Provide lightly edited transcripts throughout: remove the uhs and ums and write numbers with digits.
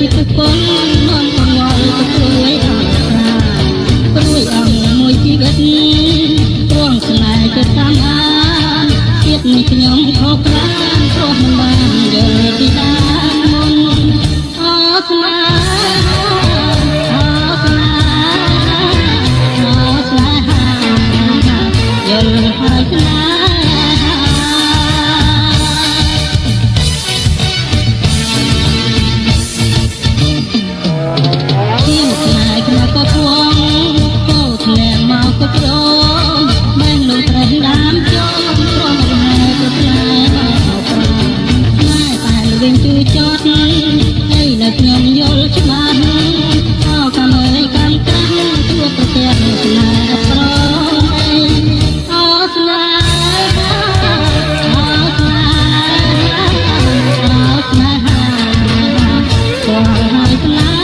ជាទឹកពន់នាំកង្វល់ទៅព្រួយដល់ប្រាព្រួយអង្គមួយជីវិតទ្រង់ស្នេហ៍ទៅតាមអានជាតិនេះខ្ញុំខកខ្លាចព្រោះមិនបានយល់ពីដើមមុនអូស្នេហ៍អូស្នេហ៍អូស្នេហ៍យល់ហើយស្នេហ៍ខ្ញុំយល់ច្បាស់អោកាមើលកាន់កាំងជួបប្រទះស្នេហ៍ប្រអូស្នេហ៍អូស្នេហ៍អូស្នេហ៍ព្រោះហើយស្នេហ៍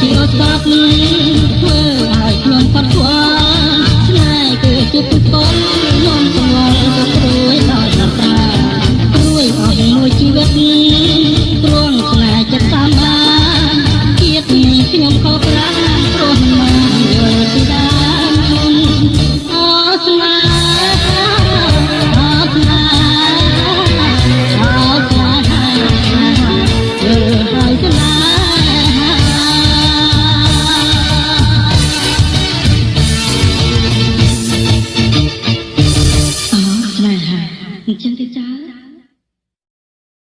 ជាឧស្សាហ៍ធ្វើឲ្យខ្លួនផុតស្វាជាទឹកពន់នាំកង្វល់ទៅព្រួយដល់ដល់ប្រាព្រួយអស់មួយជីវិតទ្រង់ស្នេហ៍ចិត្តតាមបានជាតិនេះខ្ញុំខកខ្លាចព្រោះមិនយល់ពីដើមមុនអូស្នេហ៍អូស្នេហ៍អូស្នេហ៍យល់ហើយស្នេហ៍អញ្ចឹងទេចា